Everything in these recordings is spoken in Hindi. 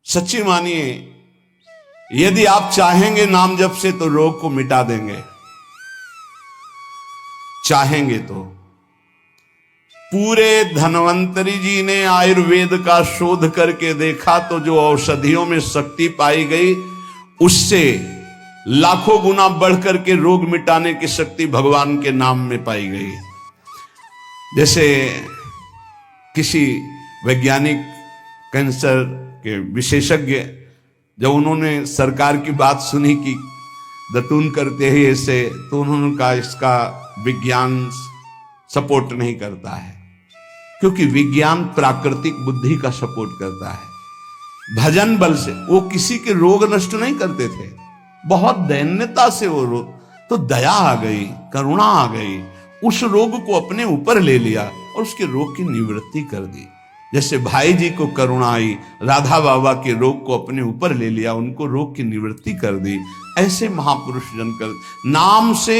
सच्ची मानिए, यदि आप चाहेंगे नाम जप से तो रोग को मिटा देंगे, चाहेंगे तो। पूरे धन्वंतरी जी ने आयुर्वेद का शोध करके देखा तो जो औषधियों में शक्ति पाई गई उससे लाखों गुना बढ़कर के रोग मिटाने की शक्ति भगवान के नाम में पाई गई। जैसे किसी वैज्ञानिक कैंसर के विशेषज्ञ जब उन्होंने सरकार की बात सुनी कि दतून करते हैं ऐसे, तो उन्होंने कहा इसका विज्ञान सपोर्ट नहीं करता है, क्योंकि विज्ञान प्राकृतिक बुद्धि का सपोर्ट करता है। भजन बल से वो किसी के रोग नष्ट नहीं करते थे, बहुत दैन्यता से वो रोग, तो दया आ गई, करुणा आ गई, उस रोग को अपने ऊपर ले लिया और उसके रोग की निवृत्ति कर दी। जैसे भाई जी को करुणा आई, राधा बाबा के रोग को अपने ऊपर ले लिया, उनको रोग की निवृत्ति कर दी। ऐसे महापुरुष जन कर नाम से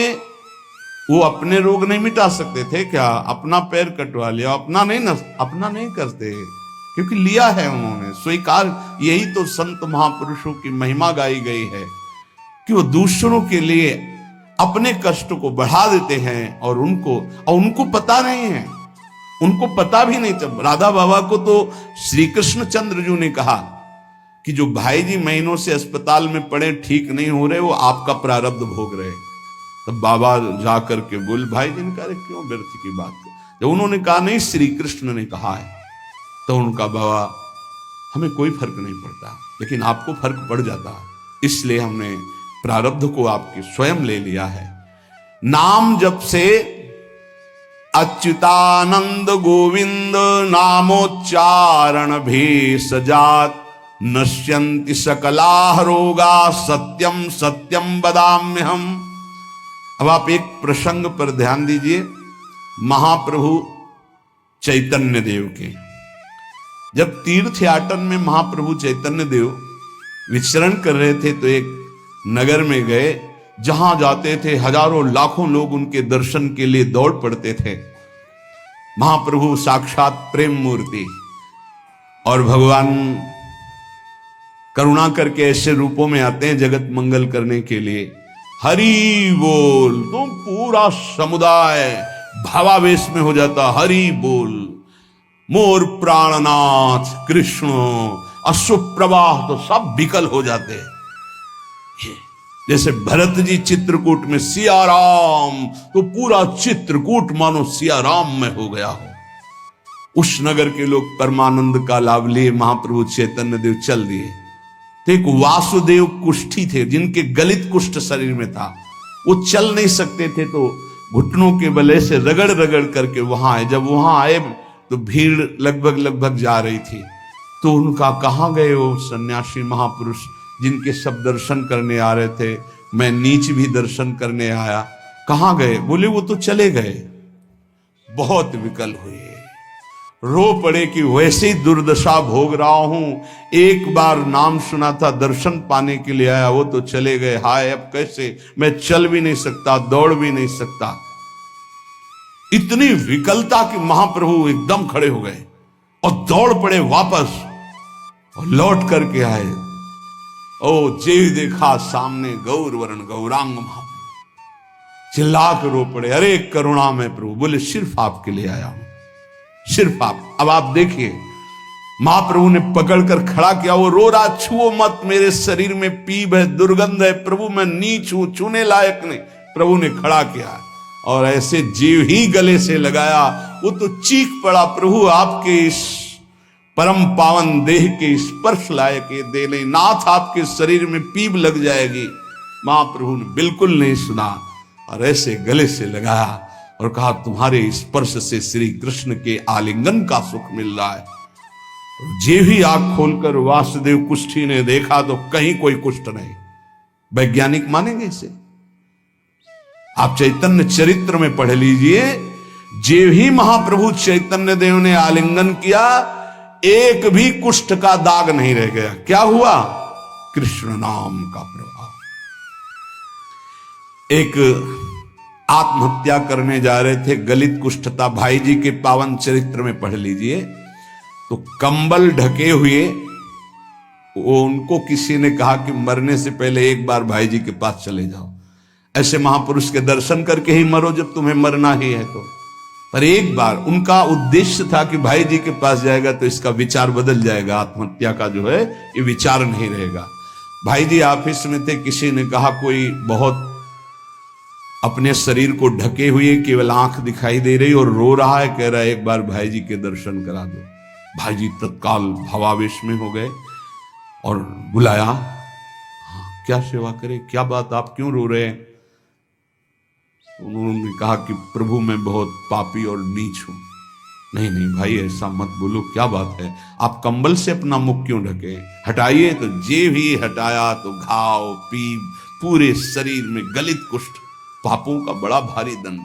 वो अपने रोग नहीं मिटा सकते थे क्या? अपना पैर कटवा लिया, अपना नहीं करते, क्योंकि लिया है उन्होंने, स्वीकार। यही तो संत महापुरुषों की महिमा गाई गई है कि वो दूसरों के लिए अपने कष्ट को बढ़ा देते हैं और उनको पता नहीं है, उनको पता भी नहीं चल। राधा बाबा को तो श्री कृष्ण चंद्र जी ने कहा कि जो भाई जी महीनों से अस्पताल में पड़े, ठीक नहीं हो रहे, वो आपका प्रारब्ध भोग रहे। तब बाबा जाकर के बोल, भाई जी ने कहा क्यों व्यर्थ की बात। जब उन्होंने कहा नहीं श्री कृष्ण ने कहा है, तो उनका बाबा हमें कोई फर्क नहीं पड़ता, लेकिन आपको फर्क पड़ जाता, इसलिए हमने प्रारब्ध को आपके स्वयं ले लिया है। नाम जप से अच्युतानंद गोविंद नामोच्चारण भेषजात नश्यन्ति सकला रोगा सत्यम सत्यम बदाम्यहम्। अब आप एक प्रसंग पर ध्यान दीजिए। महाप्रभु चैतन्य देव के जब तीर्थ याटन में महाप्रभु चैतन्य देव विचरण कर रहे थे तो एक नगर में गए, जहां जाते थे हजारों लाखों लोग उनके दर्शन के लिए दौड़ पड़ते थे। महाप्रभु साक्षात प्रेम मूर्ति, और भगवान करुणा करके ऐसे रूपों में आते हैं जगत मंगल करने के लिए। हरि बोल, तो पूरा समुदाय भावावेश में हो जाता, हरि बोल। मोर प्राणनाथ कृष्ण, अश्रुप्रवाह तो सब विकल हो जाते। जैसे भरत जी चित्रकूट में सिया राम, तो पूरा चित्रकूट मानो सिया राम में हो गया हो। उस नगर के लोग परमानंद का लाभ लिए, महाप्रभु चैतन्य देव चल दिए। तो एक वासुदेव कुष्ठी थे जिनके गलित कुष्ठ शरीर में था, वो चल नहीं सकते थे, तो घुटनों के बले से रगड़ रगड़ करके वहां आए। जब वहां आए तो भीड़ लगभग जा रही थी, तो उनका कहाँ गए वो सन्यासी महापुरुष जिनके सब दर्शन करने आ रहे थे, मैं नीच भी दर्शन करने आया, कहाँ गए? बोले वो तो चले गए। बहुत विकल हुए, रो पड़े कि वैसे ही दुर्दशा भोग रहा हूं, एक बार नाम सुना था, दर्शन पाने के लिए आया, वो तो चले गए। हाय अब कैसे, मैं चल भी नहीं सकता, दौड़ भी नहीं सकता। इतनी विकलता कि महाप्रभु एकदम खड़े हो गए और दौड़ पड़े वापस और लौट करके आए। ओ जेव देखा सामने गौर वर्ण गौरांग महाप्रभु, चिल्ला कर रो पड़े, अरे करुणा में प्रभु। बोले सिर्फ आपके लिए आया हूं, सिर्फ आप। अब आप देखिए, महाप्रभु ने पकड़कर खड़ा किया, वो रो रहा, छुओ मत, मेरे शरीर में पीप है, दुर्गंध है, प्रभु मैं नीच हूं, छूने लायक नहीं। प्रभु ने खड़ा किया और ऐसे जीव ही गले से लगाया, वो तो चीख पड़ा, प्रभु आपके इस परम पावन देह के स्पर्श लायक ये दे नहीं, नाथ आपके शरीर में पीप लग जाएगी। महाप्रभु ने बिल्कुल नहीं सुना और ऐसे गले से लगाया और कहा, तुम्हारे स्पर्श से श्री कृष्ण के आलिंगन का सुख मिल रहा है। जे भी आंख खोलकर वासुदेव कुष्ठी ने देखा तो कहीं कोई कुष्ठ नहीं। वैज्ञानिक मानेंगे इसे? आप चैतन्य चरित्र में पढ़ लीजिए, जे भी महाप्रभु चैतन्य देव ने आलिंगन किया, एक भी कुष्ठ का दाग नहीं रह गया। क्या हुआ? कृष्ण नाम का प्रभाव। एक आत्महत्या करने जा रहे थे, गलित कुष्ठ था, भाई जी के पावन चरित्र में पढ़ लीजिए। तो कंबल ढके हुए वो उनको किसी ने कहा कि मरने से पहले एक बार भाई जी के पास चले जाओ, ऐसे महापुरुष के दर्शन करके ही मरो जब तुम्हें मरना ही है तो। पर एक बार उनका उद्देश्य था कि भाई जी के पास जाएगा तो इसका विचार बदल जाएगा, आत्महत्या का जो है ये विचार नहीं रहेगा। भाई जी ऑफिस में थे, किसी ने कहा कोई बहुत अपने शरीर को ढके हुए केवल आंख दिखाई दे रही और रो रहा है, कह रहा है एक बार भाई जी के दर्शन करा दो। भाई जी तत्काल भावावेश में हो गए और बुलाया, हाँ, क्या सेवा करे, क्या बात, आप क्यों रो रहे हैं? उन्होंने कहा कि प्रभु मैं बहुत पापी और नीच हूं। नहीं नहीं भाई ऐसा मत बोलो, क्या बात है, आप कंबल से अपना मुख क्यों ढके, हटाइए। तो जे भी हटाया तो घाव पीप पूरे शरीर में, गलित कुष्ठ, पापों का बड़ा भारी दंड।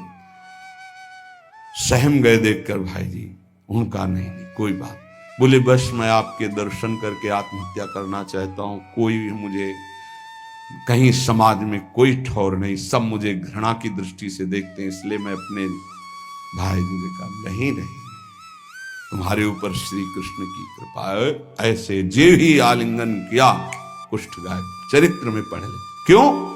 सहम गए देखकर भाई जी। उनका नहीं कोई बात, बोले बस मैं आपके दर्शन करके आत्महत्या करना चाहता हूं, कोई भी मुझे कहीं समाज में कोई ठौर नहीं, सब मुझे घृणा की दृष्टि से देखते हैं, इसलिए मैं अपने भाई जी ने कहा नहीं नहीं, तुम्हारे ऊपर श्री कृष्ण की कृपा है। ऐसे जे ही आलिंगन किया कुष्ठ गायब, चरित्र में पढ़ ले। क्यों?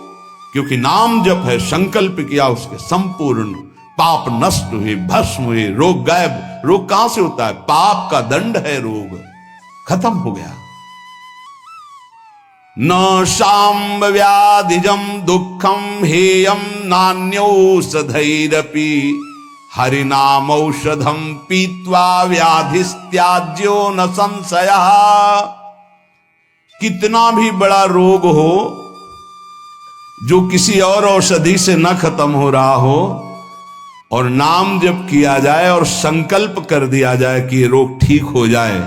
क्योंकि नाम जप है, संकल्प किया उसके संपूर्ण पाप नष्ट हुए, भस्म हुए, रोग गायब। रोग कहां से होता है? पाप का दंड है रोग, खत्म हो गया। न शाम्ब व्याधिजम दुखम हेयम नान्यौषधैरपि हरिनाम औषधम पीत्वा व्याधिस्त्याज्यो न संशयः। कितना भी बड़ा रोग हो जो किसी और औषधि से न खत्म हो रहा हो और नाम जब किया जाए और संकल्प कर दिया जाए कि ये रोग ठीक हो जाए,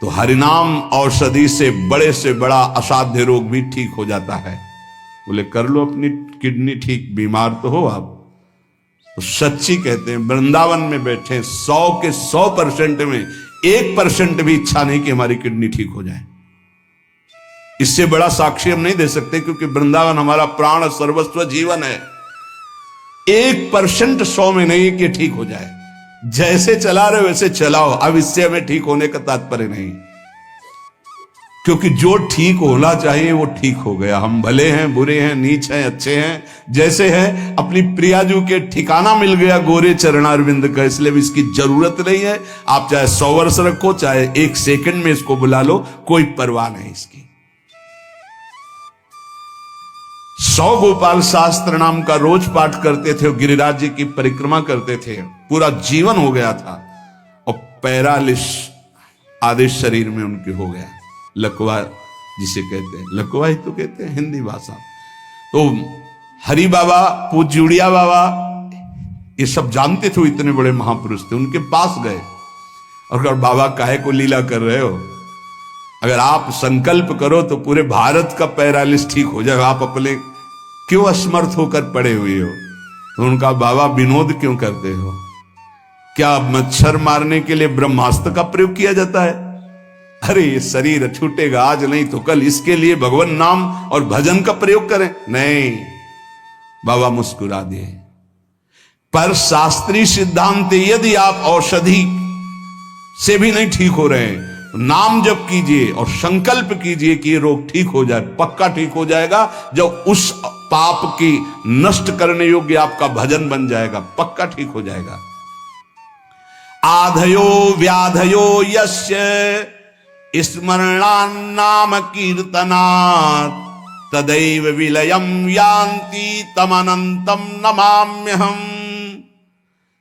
तो हरिनाम औषधि से बड़ा असाध्य रोग भी ठीक हो जाता है। बोले कर लो अपनी किडनी ठीक, बीमार तो हो आप। तो सच्ची कहते हैं, वृंदावन में बैठे 100 के 100% में 1% भी इच्छा नहीं कि हमारी किडनी ठीक हो जाए। इससे बड़ा साक्षी हम नहीं दे सकते, क्योंकि वृंदावन हमारा प्राण सर्वस्व जीवन है। 1% 100 में नहीं कि ठीक हो जाए, जैसे चला रहे वैसे चलाओ। अब इससे हमें ठीक होने का तात्पर्य नहीं, क्योंकि जो ठीक होना चाहिए वो ठीक हो गया। हम भले हैं, बुरे हैं, नीच हैं, अच्छे हैं, जैसे हैं, अपनी प्रियाजू के ठिकाना मिल गया गोरे चरणारविंद का, इसलिए भी इसकी जरूरत नहीं है। आप चाहे 100 वर्ष रखो, चाहे 1 सेकंड में इसको बुला लो, कोई परवाह नहीं इसकी। 100 गोपाल शास्त्र नाम का रोज पाठ करते थे, गिरिराज जी की परिक्रमा करते थे, पूरा जीवन हो गया था। और पैरालिस आधे शरीर में उनके हो गया, लकवा जिसे कहते हैं, लकवा ही तो कहते हैं हिंदी भाषा। तो हरि बाबा, पूज्य उड़िया बाबा, ये सब जानते थे, इतने बड़े महापुरुष थे। उनके पास गए और कहा बाबा काहे को लीला कर रहे हो, अगर आप संकल्प करो तो पूरे भारत का पैरालिस ठीक हो जाएगा, आप अपने क्यों असमर्थ होकर पड़े हुए हो? तो उनका बाबा विनोद क्यों करते हो? क्या मच्छर मारने के लिए ब्रह्मास्त्र का प्रयोग किया जाता है? अरे ये शरीर छूटेगा आज नहीं तो कल, इसके लिए भगवान नाम और भजन का प्रयोग करें। नहीं, बाबा मुस्कुरा दिए। पर शास्त्रीय सिद्धांत, यदि आप औषधि से भी नहीं ठीक हो रहे हैं, नाम जप कीजिए और संकल्प कीजिए कि ये रोग ठीक हो जाए, पक्का ठीक हो जाएगा। जब उस पाप की नष्ट करने योग्य आपका भजन बन जाएगा, पक्का ठीक हो जाएगा। आधयो व्याधयो यस्य स्मरणान्नाम कीर्तनात् तदैव विलयम यान्ति तमनंतम नमाम्यहम्।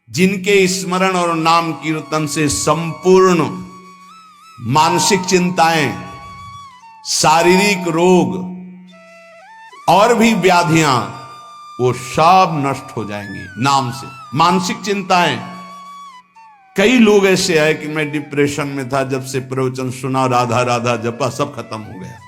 जिनके स्मरण और नाम कीर्तन से संपूर्ण मानसिक चिंताएं, शारीरिक रोग और भी व्याधियां, वो सब नष्ट हो जाएंगी नाम से। मानसिक चिंताएं, कई लोग ऐसे आए कि मैं डिप्रेशन में था, जब से प्रवचन सुना, राधा राधा जपा, सब खत्म हो गया।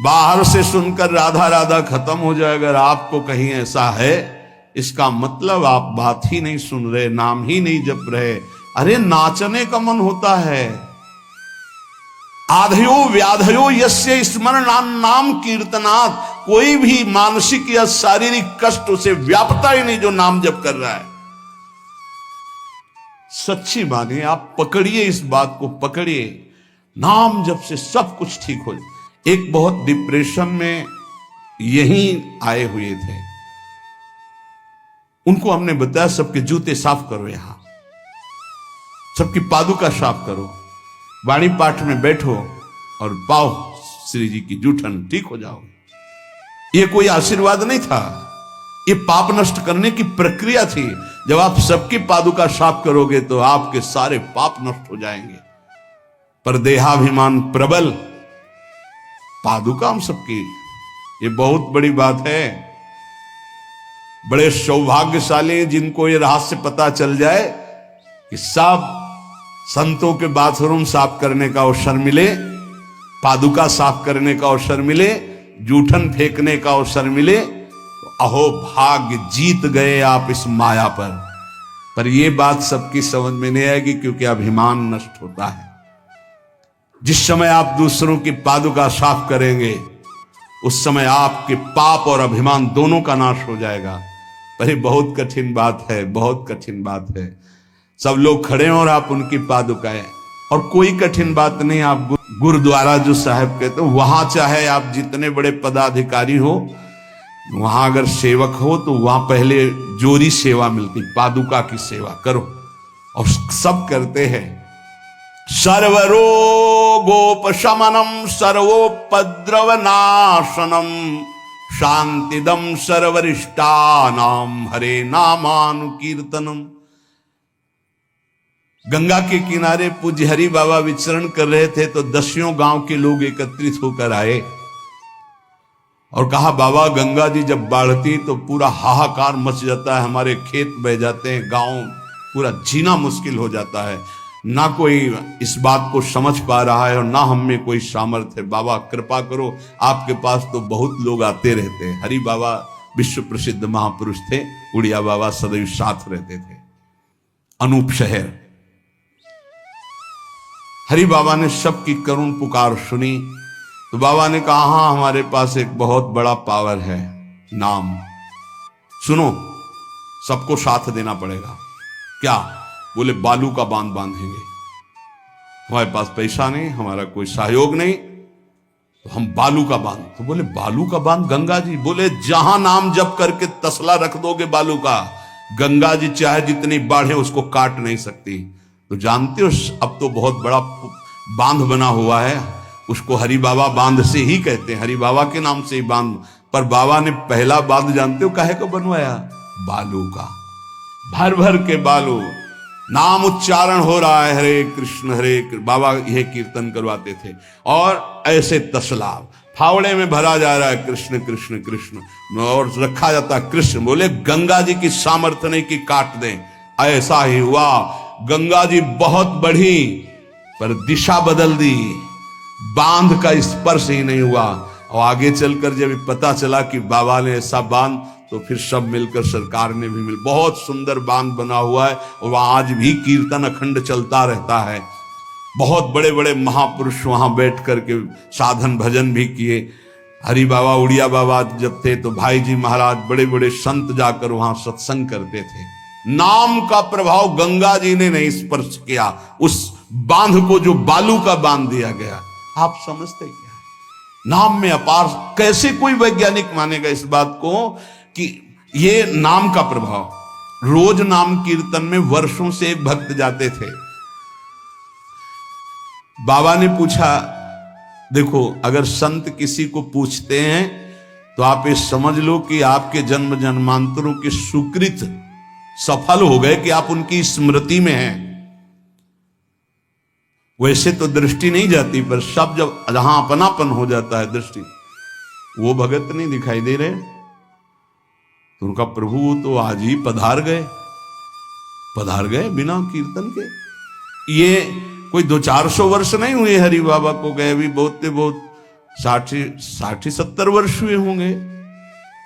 बाहर से सुनकर राधा राधा खत्म हो जाए, अगर आपको कहीं ऐसा है, इसका मतलब आप बात ही नहीं सुन रहे, नाम ही नहीं जप रहे। अरे नाचने का मन होता है। आधयो व्याधयो यस्य स्मरणान्नाम कीर्तनात्, कोई भी मानसिक या शारीरिक कष्ट उसे व्यापता ही नहीं जो नाम जप कर रहा है। सच्ची मानिए, आप पकड़िए, इस बात को पकड़िए। नाम जप से सब कुछ ठीक हो जाए। एक बहुत डिप्रेशन में यही आए हुए थे, उनको हमने बताया सबके जूते साफ करो, यहां सबकी पादुका साफ करो, वाणी पाठ में बैठो और पाओ श्री जी की जूठन, ठीक हो जाओ। ये कोई आशीर्वाद नहीं था, ये पाप नष्ट करने की प्रक्रिया थी। जब आप सबकी पादुका साफ करोगे तो आपके सारे पाप नष्ट हो जाएंगे। पर देहाभिमान प्रबल, पादुका हम सबकी, ये बहुत बड़ी बात है। बड़े सौभाग्यशाली जिनको ये रहस्य पता चल जाए कि सब संतों के बाथरूम साफ करने का अवसर मिले, पादुका साफ करने का अवसर मिले, जूठन फेंकने का अवसर मिले, तो अहो भाग्य, जीत गए आप इस माया पर ये बात सबकी समझ में नहीं आएगी, क्योंकि अभिमान नष्ट होता है। जिस समय आप दूसरों की पादुका साफ करेंगे उस समय आपके पाप और अभिमान दोनों का नाश हो जाएगा। पर ये बहुत कठिन बात है, बहुत कठिन बात है। सब लोग खड़े हैं और आप उनकी पादुकाएं, और कोई कठिन बात नहीं। आप गुरुद्वारा जो साहब कहते हो, वहां चाहे आप जितने बड़े पदाधिकारी हो, वहां अगर सेवक हो तो वहां पहले जोरी सेवा मिलती, पादुका की सेवा करो, और सब करते हैं। सर्वरोगोपशमनम सर्वोपद्रव नाशनम शांतिदम सर्वरिष्टानाम हरे नामानुकीर्तनम। गंगा के किनारे पूज्य हरि बाबा विचरण कर रहे थे तो 10 गांव के लोग एकत्रित होकर आए और कहा, बाबा गंगा जी जब बढ़ती तो पूरा हाहाकार मच जाता है, हमारे खेत बह जाते हैं, गांव पूरा जीना मुश्किल हो जाता है। ना कोई इस बात को समझ पा रहा है और ना हम में कोई सामर्थ्य है। बाबा कृपा करो, आपके पास तो बहुत लोग आते रहते हैं। हरि बाबा विश्व प्रसिद्ध महापुरुष थे, उड़िया बाबा सदैव साथ रहते थे। अनूप शहर, हरि बाबा ने सबकी करुण पुकार सुनी तो बाबा ने कहा, हाँ हमारे पास एक बहुत बड़ा पावर है, नाम। सुनो, सबको साथ देना पड़ेगा। क्या? बोले बालू का बांध बांधेंगे। हमारे पास पैसा नहीं, हमारा कोई सहयोग नहीं, तो हम बालू का बांध। तो बोले बालू का बांध गंगा जी? बोले जहां नाम जप करके तसला रख दोगे बालू का, गंगा जी चाहे जितनी बाढ़े उसको काट नहीं सकती। तो जानते हो अब तो बहुत बड़ा बांध बना हुआ है, उसको हरि बाबा बांध से ही कहते हैं, हरि बाबा के नाम से ही बांध। पर बाबा ने पहला बांध जानते हो काहे को बनवाया? बालू का। भर भर के बालू, नाम उच्चारण हो रहा है, हरे कृष्ण हरे कृष्ण, बाबा यह कीर्तन करवाते थे। और ऐसे तसला फावड़े में भरा जा रहा है, कृष्ण कृष्ण कृष्ण, और रखा जाता कृष्ण। बोले गंगा जी की सामर्थ्य नहीं कि काट दें। ऐसा ही हुआ, गंगा जी बहुत बढ़ी पर दिशा बदल दी, बांध का स्पर्श ही नहीं हुआ। और आगे चलकर जब पता चला कि बाबा ने ऐसा बांध, तो फिर सब मिलकर सरकार ने भी मिल, बहुत सुंदर बांध बना हुआ है और वहां आज भी कीर्तन अखंड चलता रहता है। बहुत बड़े बड़े महापुरुष वहां बैठ करके साधन भजन भी किए। हरि बाबा उड़िया बाबा जब थे तो भाई जी महाराज, बड़े बड़े संत जाकर वहां सत्संग करते थे। नाम का प्रभाव गंगा जी ने नहीं स्पर्श किया, उस बांध को जो बालू का बांध दिया गया। आप समझते क्या है? नाम में अपार। कैसे कोई वैज्ञानिक मानेगा इस बात को कि ये नाम का प्रभाव। रोज नाम कीर्तन में वर्षों से एक भक्त जाते थे। बाबा ने पूछा, देखो अगर संत किसी को पूछते हैं तो आप ये समझ लो कि आपके जन्म जन्मांतरों के सुकृत सफल हो गए कि आप उनकी स्मृति में हैं। वैसे तो दृष्टि नहीं जाती, पर सब जब जहां अपनापन हो जाता है दृष्टि, वो भगत नहीं दिखाई दे रहे, तो उनका प्रभु तो आज ही पधार गए बिना कीर्तन के। ये कोई 200-400 वर्ष नहीं हुए हरि बाबा को गए, भी बहुत 60-70 वर्ष हुए होंगे।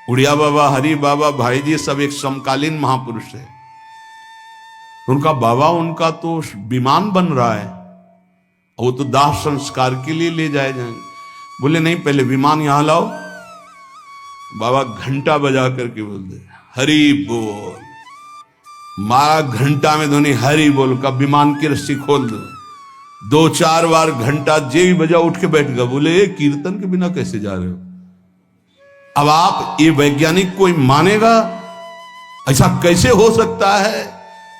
उड़िया बाबा, हरि बाबा, भाई जी सब एक समकालीन महापुरुष है। उनका बाबा, उनका तो विमान बन रहा है, वो तो दाह संस्कार के लिए ले जाए जाएंगे। बोले नहीं, पहले विमान यहां लाओ। बाबा घंटा बजा करके बोलते हरि बोल। मारा घंटा में ध्वनि हरि बोल का, विमान की रस्सी खोल दो। 2-4 बार घंटा जे भी बजा उठ के बैठ गया। बोले ये कीर्तन के बिना कैसे जा रहे हो? अब आप ये वैज्ञानिक कोई मानेगा? ऐसा कैसे हो सकता है?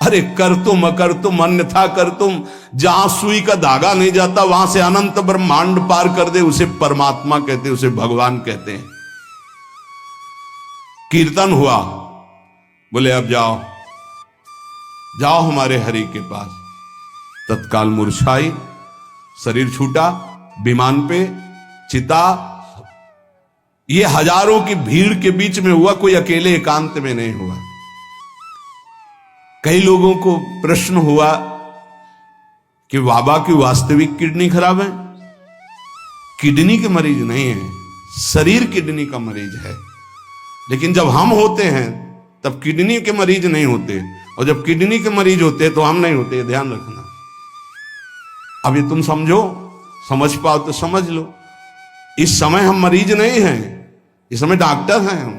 अरे कर तुम अकर तुम अन्यथा कर तुम, जहां सुई का धागा नहीं जाता वहां से अनंत ब्रह्मांड पार कर दे, उसे परमात्मा कहते, उसे भगवान कहते हैं। कीर्तन हुआ, बोले अब जाओ जाओ हमारे हरि के पास। तत्काल मूर्छाई, शरीर छूटा, विमान पे चिता। ये हजारों की भीड़ के बीच में हुआ, कोई अकेले एकांत में नहीं हुआ। कई लोगों को प्रश्न हुआ कि बाबा की वास्तविक किडनी खराब है। किडनी के मरीज नहीं है, शरीर किडनी का मरीज है। लेकिन जब हम होते हैं तब किडनी के मरीज नहीं होते, और जब किडनी के मरीज होते तो हम नहीं होते, ध्यान रखना। अब ये तुम समझो, समझ पाओ तो समझ लो। इस समय हम मरीज नहीं हैं, इस समय डॉक्टर हैं हम।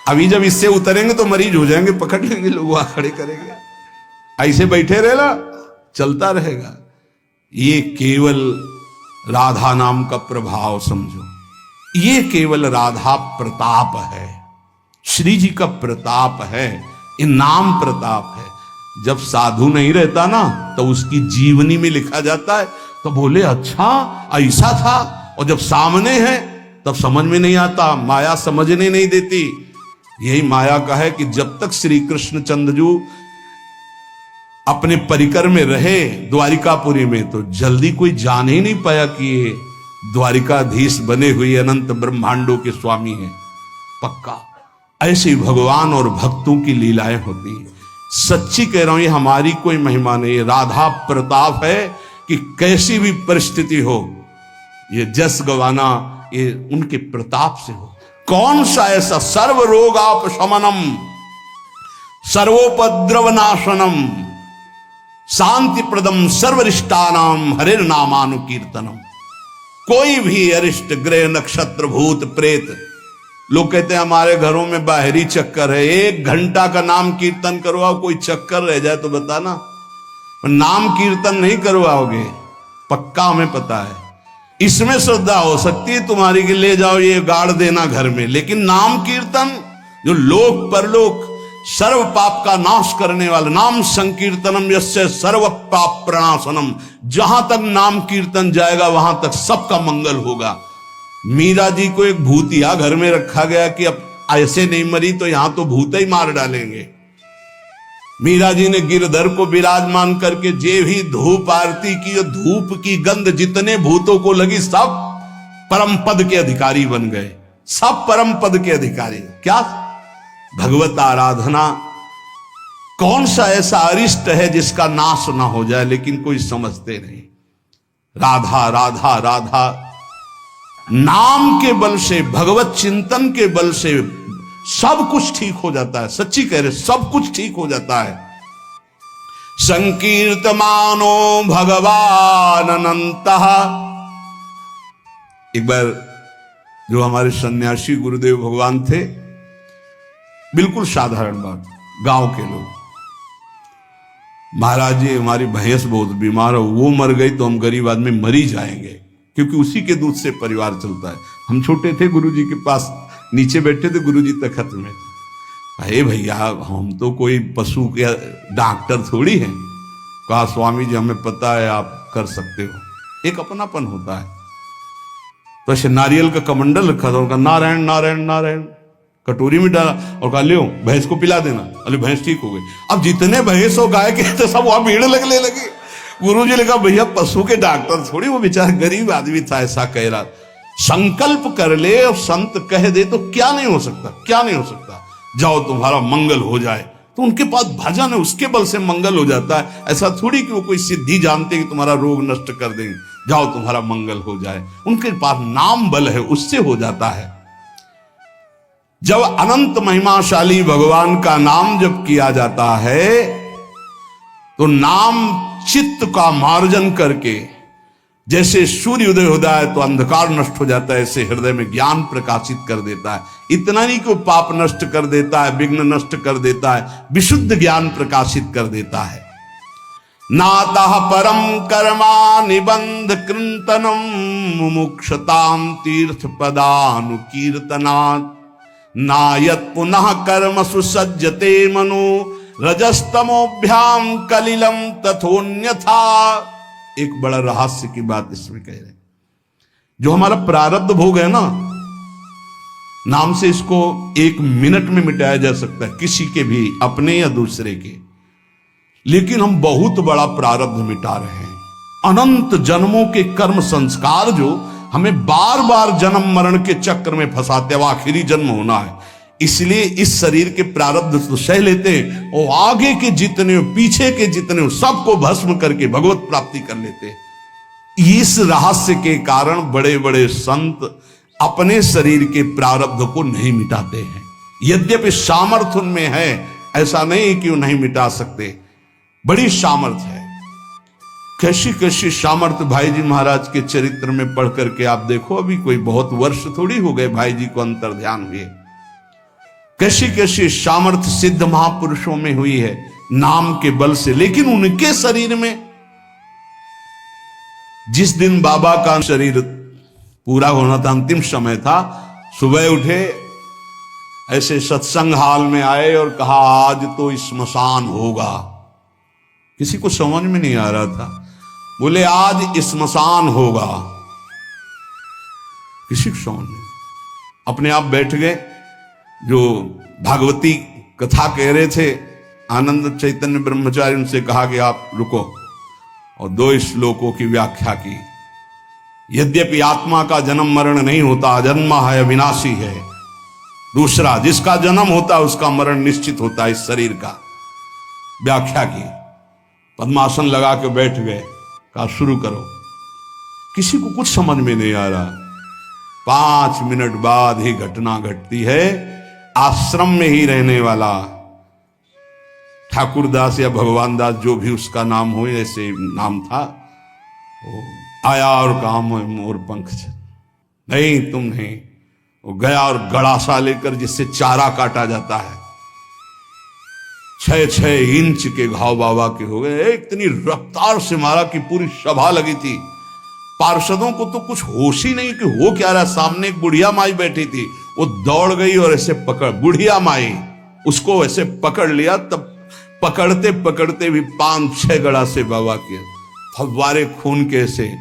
अभी जब इससे उतरेंगे तो मरीज हो जाएंगे, पकड़ लेंगे लोग, वहां खड़े करेंगे। ऐसे बैठे रहना, चलता रहेगा। ये केवल राधा नाम का प्रभाव समझो, ये केवल राधा प्रताप है, श्री जी का प्रताप है, ये नाम प्रताप है। जब साधु नहीं रहता ना तो उसकी जीवनी में लिखा जाता है, तो बोले अच्छा ऐसा था, और जब सामने है तब समझ में नहीं आता, माया समझने नहीं देती। यही माया का है कि जब तक श्री कृष्ण चंद्रजू अपने परिकर में रहे द्वारिकापुरी में, तो जल्दी कोई जान ही नहीं पाया कि ये द्वारिकाधीश बने हुए अनंत ब्रह्मांडों के स्वामी हैं। पक्का ऐसे ही भगवान और भक्तों की लीलाएं होती हैं। सच्ची कह रहा हूं, ये हमारी कोई महिमा नहीं, ये राधा प्रताप है कि कैसी भी परिस्थिति हो, ये जस गवाना ये उनके प्रताप से हो। कौन सा ऐसा सर्व रोगापशमनम सर्वोपद्रव नाशनम शांति प्रदम सर्वरिष्टानाम हरिर नामानुकीर्तनम। कोई भी अरिष्ट ग्रह नक्षत्र भूत प्रेत, लोग कहते हैं हमारे घरों में बाहरी चक्कर है, 1 घंटा का नाम कीर्तन करवाओ, कोई चक्कर रह जाए तो बताना। नाम कीर्तन नहीं करवाओगे, पक्का हमें पता है। इसमें श्रद्धा हो सकती है तुम्हारी कि ले जाओ ये गाड़ देना घर में, लेकिन नाम कीर्तन जो लोक परलोक सर्व पाप का नाश करने वाला, नाम संकीर्तनम यस्य सर्व पाप प्रणाशनम, जहां तक नाम कीर्तन जाएगा वहां तक सबका मंगल होगा। मीरा जी को एक भूतिया घर में रखा गया कि अब ऐसे नहीं मरी तो यहां तो भूत ही मार डालेंगे। मीरा जी ने गिरधर को विराजमान करके जे भी धूप आरती की, धूप की गंध जितने भूतों को लगी सब परम पद के अधिकारी बन गए, सब परम पद के अधिकारी। क्या भगवत आराधना, कौन सा ऐसा अरिष्ट है जिसका नाश ना हो जाए, लेकिन कोई समझते नहीं। राधा राधा राधा नाम के बल से, भगवत चिंतन के बल से सब कुछ ठीक हो जाता है। सच्ची कह रहे, सब कुछ ठीक हो जाता है। संकीर्तमानो भगवान अनंतः। एक बार जो हमारे सन्यासी गुरुदेव भगवान थे, बिल्कुल साधारण बात, गांव के लोग, महाराज जी हमारी भैंस बहुत बीमार हो, वो मर गई तो हम गरीब आदमी मरी जाएंगे, क्योंकि उसी के दूध से परिवार चलता है। हम छोटे थे, गुरुजी के पास नीचे बैठे थे, गुरुजी तखत में थे। अरे भैया हम तो कोई पशु के डॉक्टर थोड़ी हैं। कहा स्वामी जी हमें पता है आप कर सकते हो, एक अपनापन होता है। तो ऐसे नारियल का कमंडल रखा था, उनका नारायण नारायण नारायण कटोरी में डाला और कहा ले भैंस को पिला देना। अरे भैंस ठीक हो गई। अब जितने भैंस हो गाय के तो सब वहां भीड़ लगने लगी। गुरु जी ने कहा भैया पशु के डॉक्टर थोड़ी, वो बेचारा गरीब आदमी था, ऐसा कह रहा। संकल्प कर ले और संत कह दे तो क्या नहीं हो सकता, क्या नहीं हो सकता। जाओ तुम्हारा मंगल हो जाए, तो उनके पास भजन है, उसके बल से मंगल हो जाता है। ऐसा थोड़ी कि वो कोई सिद्धि जानते कि तुम्हारा रोग नष्ट कर देंगे, जाओ तुम्हारा मंगल हो जाए। उनके पास नाम बल है, उससे हो जाता है। जब अनंत महिमाशाली भगवान का नाम जब किया जाता है तो नाम चित्त का मार्जन करके, जैसे सूर्य उदय होता है तो अंधकार नष्ट हो जाता है, ऐसे हृदय में ज्ञान प्रकाशित कर देता है। इतना नहीं कि वो पाप नष्ट कर देता है, विघ्न नष्ट कर देता है, विशुद्ध ज्ञान प्रकाशित कर देता है। नातः परम कर्मा निबंध कृंतनम मुमुक्षताम तीर्थ पदानुकीर्तनात् नायत पुनः कर्म सुसज्जते मनो रजस्तमोभ्याम कलिलम तथोन्यथा। एक बड़ा रहस्य की बात इसमें कह रहे हैं। जो हमारा प्रारब्ध भोग है ना, नाम से इसको 1 मिनट में मिटाया जा सकता है, किसी के भी, अपने या दूसरे के। लेकिन हम बहुत बड़ा प्रारब्ध मिटा रहे हैं। अनंत जन्मों के कर्म संस्कार जो हमें बार बार जन्म मरण के चक्र में फंसाते, अब आखिरी जन्म होना है, इसलिए इस शरीर के प्रारब्ध तो सह लेते हैं और आगे के जितने पीछे के जितने सबको भस्म करके भगवत प्राप्ति कर लेते हैं। इस रहस्य के कारण बड़े बड़े संत अपने शरीर के प्रारब्ध को नहीं मिटाते हैं। यद्यपि सामर्थ्य उनमें है, ऐसा नहीं कि वो नहीं मिटा सकते, बड़ी सामर्थ्य है। कैसी कैसी सामर्थ्य भाई जी महाराज के चरित्र में पढ़ करके आप देखो। अभी कोई बहुत वर्ष थोड़ी हो गए भाई जी को अंतर ध्यान हुए। कैसी कैसी सामर्थ्य सिद्ध महापुरुषों में हुई है नाम के बल से। लेकिन उनके शरीर में, जिस दिन बाबा का शरीर पूरा होना था, अंतिम समय था, सुबह उठे, ऐसे सत्संग हाल में आए और कहा आज तो स्मशान होगा। किसी को समझ में नहीं आ रहा था, बोले आज स्मशान होगा। किसी को समझ नहीं, अपने आप बैठ गए। जो भागवती कथा कह रहे थे आनंद चैतन्य ब्रह्मचारी, उनसे कहा कि आप रुको, और 2 श्लोकों की व्याख्या की। यद्यपि आत्मा का जन्म मरण नहीं होता, अजन्मा है, अविनाशी है। दूसरा, जिसका जन्म होता है उसका मरण निश्चित होता है, इस शरीर का। व्याख्या की, पद्मासन लगा के बैठ गए, कहा शुरू करो। किसी को कुछ समझ में नहीं आ रहा। 5 मिनट बाद ही घटना घटती है। आश्रम में ही रहने वाला ठाकुरदास या भगवान दास, जो भी उसका नाम हो, ऐसे नाम था, वो आया और कहा मोर पंख नहीं, तुम नहीं। वो गया और गड़ासा लेकर, जिससे चारा काटा जाता है, 6-6 इंच के घाव बाबा के हो गए। इतनी रफ्तार से मारा कि पूरी सभा लगी थी। पार्षदों को तो कुछ होश ही नहीं कि हो क्या रहा। सामने एक बुढ़िया माई बैठी थी, वो दौड़ गई और ऐसे पकड़, बुढ़िया माई उसको ऐसे पकड़ लिया। तब पकड़ते पकड़ते भी 5-6 गड़ा से बाबा के फव्वारे खून के से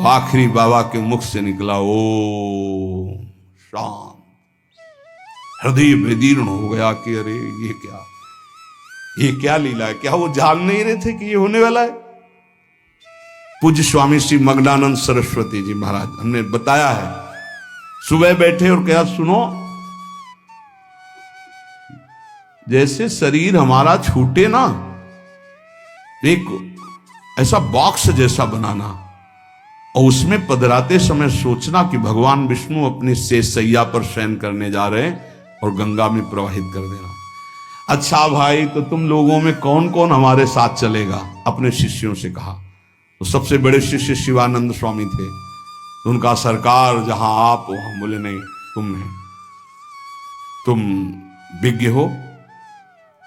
आखिरी बाबा के मुख से निकला, ओ शांत। हृदय विदीर्ण हो गया कि अरे ये क्या लीला है। क्या वो जान नहीं रहे थे कि ये होने वाला है। पूज्य स्वामी श्री मग्नानंद सरस्वती जी महाराज, हमने बताया है, सुबह बैठे और कहा सुनो, जैसे शरीर हमारा छूटे ना, एक ऐसा बॉक्स जैसा बनाना और उसमें पधराते समय सोचना कि भगवान विष्णु अपनी शेष सैया पर शयन करने जा रहे हैं और गंगा में प्रवाहित कर देना। अच्छा भाई, तो तुम लोगों में कौन कौन हमारे साथ चलेगा? अपने शिष्यों से कहा। तो सबसे बड़े शिष्य शिवानंद स्वामी थे। तो उनका सरकार जहां आप वहां, बोले नहीं, तुम नहीं, तुम विज्ञ हो,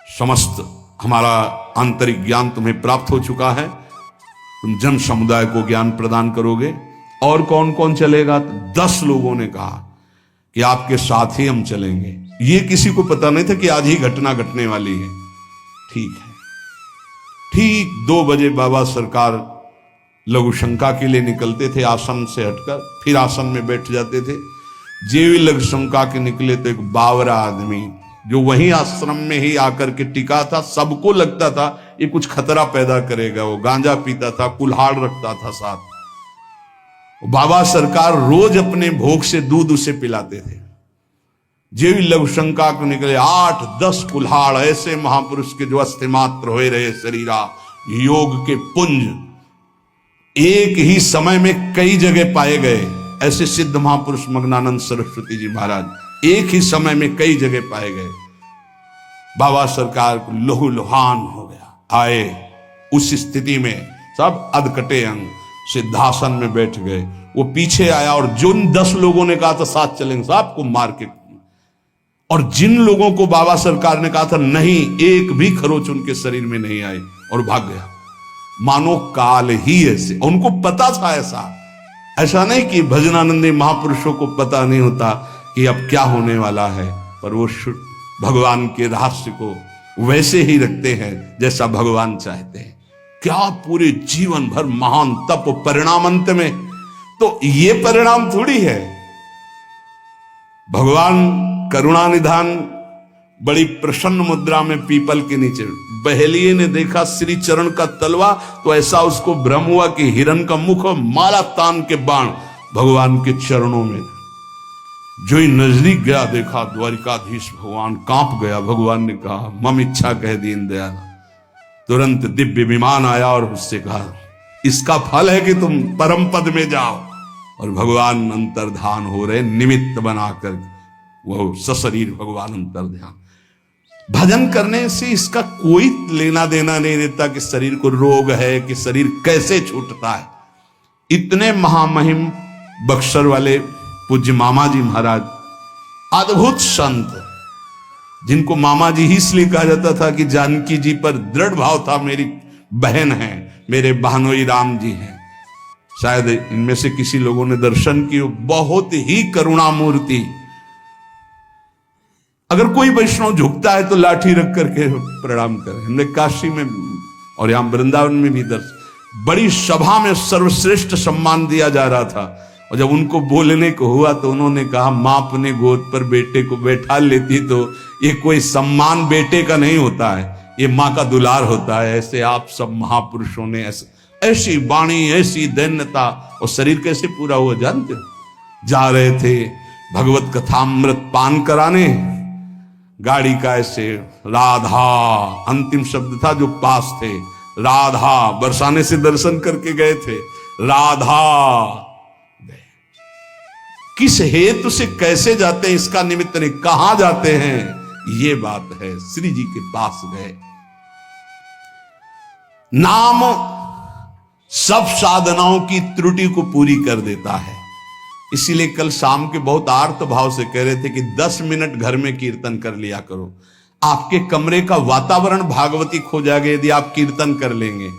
समस्त हमारा आंतरिक ज्ञान तुम्हें प्राप्त हो चुका है, तुम जन समुदाय को ज्ञान प्रदान करोगे। और कौन कौन चलेगा? तो 10 लोगों ने कहा कि आपके साथ ही हम चलेंगे। ये किसी को पता नहीं था कि आज ही घटना घटने वाली है। ठीक है। ठीक 2 बजे बाबा सरकार लघु शंका के लिए निकलते थे, आसन से हटकर फिर आसन में बैठ जाते थे। जेवी लघु शंका के निकले तो एक बावरा आदमी जो वहीं आश्रम में ही आकर के टिका था, सबको लगता था ये कुछ खतरा पैदा करेगा। वो गांजा पीता था, कुल्हाड़ रखता था साथ। बाबा सरकार रोज अपने भोग से दूध उसे पिलाते थे। जेवी लघु शंका को निकले 8-10 कुल्हाड़ ऐसे महापुरुष के जो अस्थि मात्र होए रहे शरीरा, योग के पुंज एक ही समय में कई जगह पाए गए। ऐसे सिद्ध महापुरुष मग्नानंद सरस्वती जी महाराज एक ही समय में कई जगह पाए गए। बाबा सरकार को लहू लुहान हो गया। आए उस स्थिति में सब अधकटे अंग सिद्धासन में बैठ गए। वो पीछे आया और जिन 10 लोगों ने कहा था साथ चलेंगे, सबको मार के, और जिन लोगों को बाबा सरकार ने कहा था नहीं, एक भी खरोच उनके शरीर में नहीं आई और भाग गया। मानो काल ही ऐसे। उनको पता था ऐसा नहीं कि भजनानंदी महापुरुषों को पता नहीं होता कि अब क्या होने वाला है, पर वो भगवान के रहस्य को वैसे ही रखते हैं जैसा भगवान चाहते हैं। क्या पूरे जीवन भर महान तप, परिणाम अंत में तो ये परिणाम थोड़ी है। भगवान करुणा निधान बड़ी प्रसन्न मुद्रा में पीपल के नीचे, बहेलिए ने देखा श्री चरण का तलवा तो ऐसा उसको भ्रम हुआ कि हिरण का मुख और माला तान के बाण भगवान के चरणों में। जो ही नजदीक गया देखा द्वारिकाधीश भगवान कांप गया। भगवान ने कहा मम इच्छा कह दीन दयाल। तुरंत दिव्य विमान आया और उससे कहा इसका फल है कि तुम परम पद में जाओ। और भगवान अंतर्धान हो रहे, निमित्त बनाकर वो सशरीर भगवान अंतर्ध्यान। भजन करने से इसका कोई लेना देना नहीं रहता कि शरीर को रोग है, कि शरीर कैसे छूटता है। इतने महामहिम बक्सर वाले पूज्य मामा जी महाराज, अद्भुत संत, जिनको मामा जी ही इसलिए कहा जाता था कि जानकी जी पर दृढ़ भाव था, मेरी बहन है, मेरे बहनोई राम जी हैं। शायद इनमें से किसी लोगों ने दर्शन किए, बहुत ही करुणा मूर्ति। अगर कोई वैष्णव झुकता है तो लाठी रख करके प्रणाम करें। हमने काशी में और यहां वृंदावन में भी बड़ी सभा में सर्वश्रेष्ठ सम्मान दिया जा रहा था, और जब उनको बोलने को हुआ तो उन्होंने कहा मां अपने गोद पर बेटे को बैठा लेती तो ये कोई सम्मान बेटे का नहीं होता है, ये मां का दुलार होता है। ऐसे आप सब महापुरुषों ने ऐसी वाणी, ऐसी दैन्यता, और शरीर कैसे पूरा हुआ जानते हो। जा रहे थे भगवत कथामृत पान कराने, गाड़ी का ऐसे राधा अंतिम शब्द था जो पास थे, राधा बरसाने से दर्शन करके गए थे, राधा किस हेतु से कैसे जाते हैं इसका निमित्त नहीं, कहां जाते हैं ये बात है। श्री जी के पास गए। नाम सब साधनाओं की त्रुटि को पूरी कर देता है। इसीलिए कल शाम के बहुत आर्त भाव से कह रहे थे कि 10 मिनट घर में कीर्तन कर लिया करो। आपके कमरे का वातावरण भागवती खो जाएगा यदि आप कीर्तन कर लेंगे।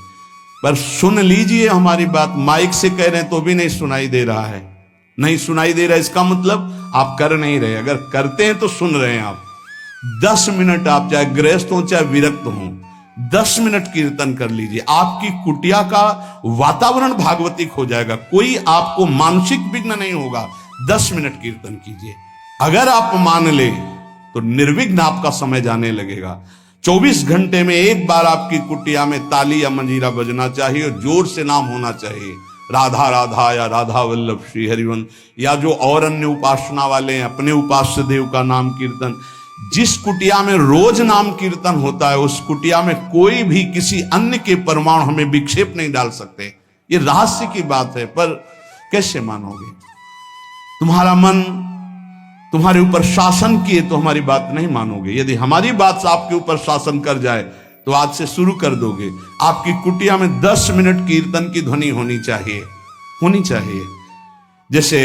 पर सुन लीजिए हमारी बात, माइक से कह रहे हैं तो भी नहीं सुनाई दे रहा है, नहीं सुनाई दे रहा है, इसका मतलब आप कर नहीं रहे। अगर करते हैं तो सुन रहे हैं आप। 10 मिनट आप चाहे गृहस्थ हो चाहे विरक्त हो, 10 मिनट कीर्तन कर लीजिए। आपकी कुटिया का वातावरण भागवतिक हो जाएगा, कोई आपको मानसिक विघ्न नहीं होगा। 10 मिनट कीर्तन कीजिए। अगर आप मान ले तो निर्विघ्न आपका समय जाने लगेगा। 24 घंटे में एक बार आपकी कुटिया में ताली या मंजीरा बजना चाहिए और जोर से नाम होना चाहिए, राधा राधा या राधा वल्लभ श्री हरिवंश, या जो और अन्य उपासना वाले हैं अपने उपास्य देव का नाम कीर्तन। जिस कुटिया में रोज नाम कीर्तन होता है उस कुटिया में कोई भी किसी अन्य के परमाणु हमें विक्षेप नहीं डाल सकते। ये रहस्य की बात है, पर कैसे मानोगे? तुम्हारा मन तुम्हारे ऊपर शासन किए तो हमारी बात नहीं मानोगे। यदि हमारी बात आपके ऊपर शासन कर जाए तो आज से शुरू कर दोगे। आपकी कुटिया में 10 मिनट कीर्तन की ध्वनि होनी चाहिए, होनी चाहिए। जैसे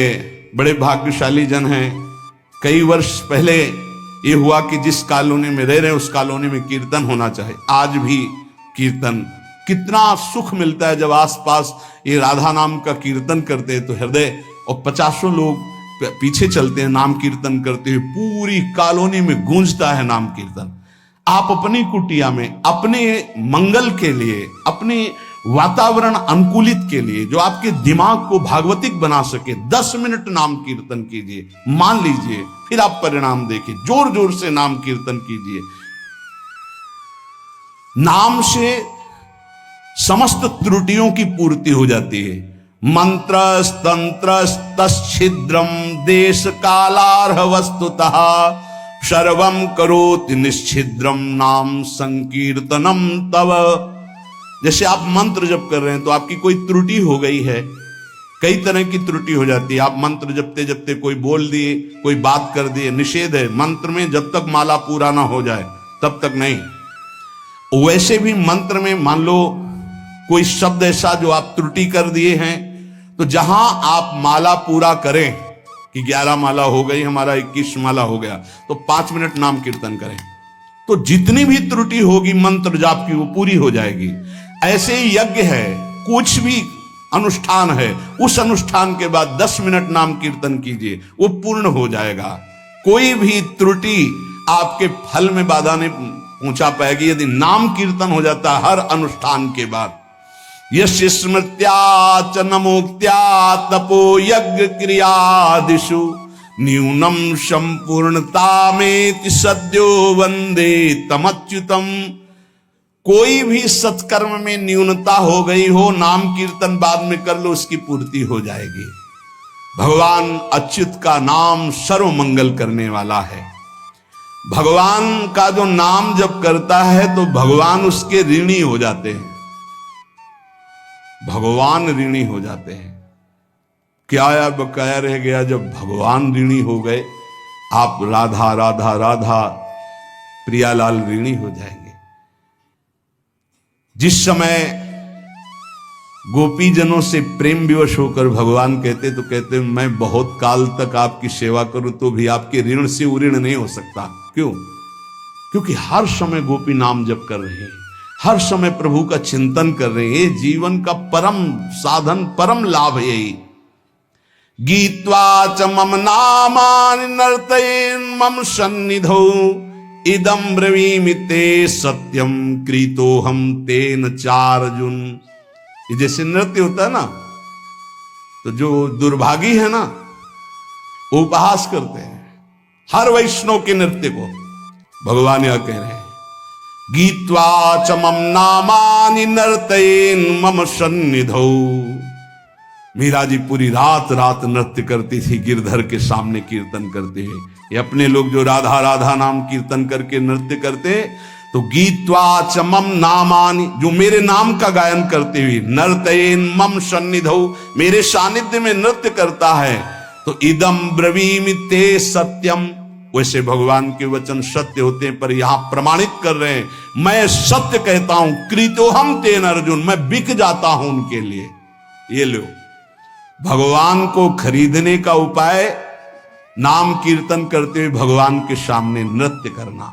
बड़े भाग्यशाली जन हैं, कई वर्ष पहले ये हुआ कि जिस कॉलोनी में रह रहे हैं उस कॉलोनी में कीर्तन होना चाहिए। आज भी कीर्तन, कितना सुख मिलता है जब आसपास ये राधा नाम का कीर्तन करते हैं तो हृदय, और 50 लोग पीछे चलते हैं नाम कीर्तन करते हुए, पूरी कॉलोनी में गूंजता है नाम कीर्तन। आप अपनी कुटिया में अपने मंगल के लिए, अपने वातावरण अनुकूलित के लिए, जो आपके दिमाग को भागवतिक बना सके, 10 मिनट नाम कीर्तन कीजिए। मान लीजिए, फिर आप परिणाम देखिए। जोर जोर से नाम कीर्तन कीजिए। नाम से समस्त त्रुटियों की पूर्ति हो जाती है। मंत्र तंत्र तच्छिद्रम देश कालार्ह वस्तुतः सर्वम करोति निश्चिद्रम नाम संकीर्तनम तव। जैसे आप मंत्र जप कर रहे हैं तो आपकी कोई त्रुटि हो गई है, कई तरह की त्रुटि हो जाती है। आप मंत्र जपते जपते कोई बोल दिए, कोई बात कर दिए, निषेध है मंत्र में, जब तक माला पूरा ना हो जाए तब तक नहीं। वैसे भी मंत्र में मान लो कोई शब्द ऐसा जो आप त्रुटि कर दिए हैं, तो जहां आप माला पूरा करें कि 11 माला हो गई, हमारा 21 माला हो गया, तो 5 मिनट नाम कीर्तन करें, तो जितनी भी त्रुटि होगी मंत्र जाप की वो पूरी हो जाएगी। ऐसे ही यज्ञ है, कुछ भी अनुष्ठान है, उस अनुष्ठान के बाद 10 मिनट नाम कीर्तन कीजिए, वो पूर्ण हो जाएगा। कोई भी त्रुटि आपके फल में बाधा नहीं पहुंचा पाएगी यदि नाम कीर्तन हो जाता है हर अनुष्ठान के बाद। यश स्मृत्या च नमोक्त्या तपो यज्ञ क्रियादिषु न्यूनम संपूर्णतामेति सद्यो वंदे तमच्युतम। कोई भी सत्कर्म में न्यूनता हो गई हो, नाम कीर्तन बाद में कर लो, उसकी पूर्ति हो जाएगी। भगवान अच्युत का नाम सर्व मंगल करने वाला है। भगवान का जो नाम जब करता है तो भगवान उसके ऋणी हो जाते हैं, भगवान ऋणी हो जाते हैं। क्या या बकाया रह गया जब भगवान ऋणी हो गए? आप राधा राधा राधा प्रियालाल ऋणी हो जाएंगे। जिस समय गोपी जनों से प्रेम विवश होकर भगवान कहते तो कहते मैं बहुत काल तक आपकी सेवा करूं तो भी आपके ऋण से उऋण नहीं हो सकता। क्यों? क्योंकि हर समय गोपी नाम जप कर रहे हैं, हर समय प्रभु का चिंतन कर रहे हैं। ये जीवन का परम साधन, परम लाभ है यही। गीत्वा च मम नामानि नर्तयेन मम सन्निधौ इदं ब्रवीमि ते सत्यम कृतोहम तेन चार्जुन। ये जैसे नृत्य होता है ना, तो जो दुर्भागी है ना वो उपहास करते हैं हर वैष्णव के नृत्य को। भगवान यह कह रहे हैं गीत्वा च मम नामानि नर्तयेन मम सन्निधौ। मीरा जी पूरी रात रात नृत्य करती थी गिरधर के सामने कीर्तन करते हुए। ये अपने लोग जो राधा राधा नाम कीर्तन करके नृत्य करते, तो गीत्वा च मम नामानि, जो मेरे नाम का गायन करते हुए, नर्तयेन मम सन्निधौ, मेरे सानिध्य में नृत्य करता है, तो इदम ब्रवीमि ते सत्यम। वैसे भगवान के वचन सत्य होते हैं, पर यहां प्रमाणित कर रहे हैं मैं सत्य कहता हूं, कृतोहम तेन अर्जुन, मैं बिक जाता हूं उनके लिए। ये लो, भगवान को खरीदने का उपाय नाम कीर्तन करते हुए भगवान के सामने नृत्य करना।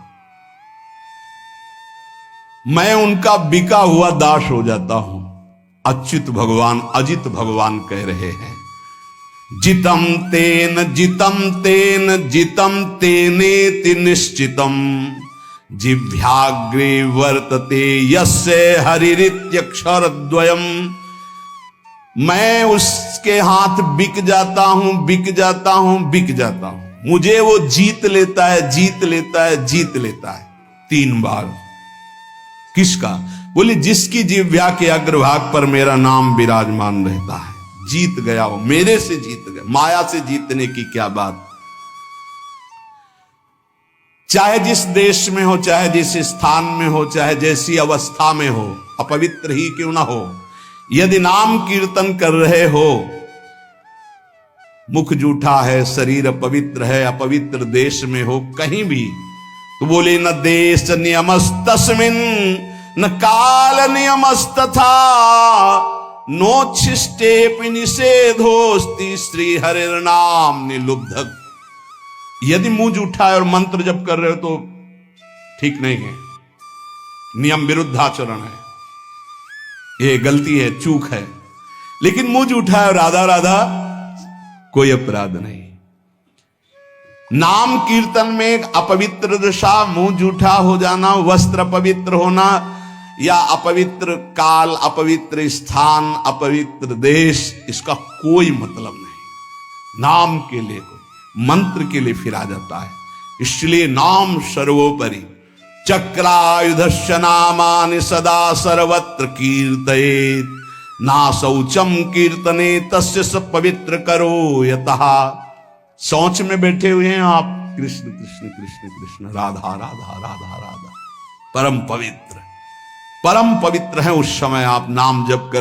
मैं उनका बिका हुआ दास हो जाता हूं। अच्युत भगवान, अजित भगवान कह रहे हैं जितम तेन जितम तेन जितम तेनेति निश्चितम जिह्वाग्रे वर्तते यस्य हरिरित्यक्षरद्वयम्। मैं उसके हाथ बिक जाता हूं, बिक जाता हूं, बिक जाता हूं, मुझे वो जीत लेता है, जीत लेता है, जीत लेता है 3 बार। किसका? बोले जिसकी जिह्वा के अग्रभाग पर मेरा नाम विराजमान रहता है। जीत गया वो, मेरे से जीत गया। माया से जीतने की क्या बात। चाहे जिस देश में हो, चाहे जिस स्थान में हो, चाहे जैसी अवस्था में हो, अपवित्र ही क्यों ना हो, यदि नाम कीर्तन कर रहे हो, मुख जूठा है, शरीर अपवित्र है, अपवित्र देश में हो, कहीं भी, तो बोले न देश नियमस्तस्मिन् न काल नियमस्तथा नोच्छिष्टेपि निषेधोस्ति श्री हरिर्नाम निलुब्धक। यदि मुंह जूठा है और मंत्र जप कर रहे हो तो ठीक नहीं है, नियम विरुद्धाचरण है, ये गलती है, चूक है। लेकिन मुंह जूठा है और राधा राधा, कोई अपराध नहीं। नाम कीर्तन में अपवित्र दशा, मुंह जूठा हो जाना, वस्त्र अपवित्र होना, या अपवित्र काल, अपवित्र स्थान, अपवित्र देश, इसका कोई मतलब नहीं। नाम के लिए, कोई मंत्र के लिए फिरा जाता है। इसलिए नाम सर्वोपरि। चक्रायुधस्य नामानि सदा सर्वत्र कीर्तयेत् ना शौचम कीर्तने तस्य स पवित्र करो यतः। शौच में बैठे हुए हैं आप, कृष्ण कृष्ण कृष्ण कृष्ण, राधा राधा राधा राधा, परम पवित्र, परम पवित्र है। उस समय आप नाम जप कर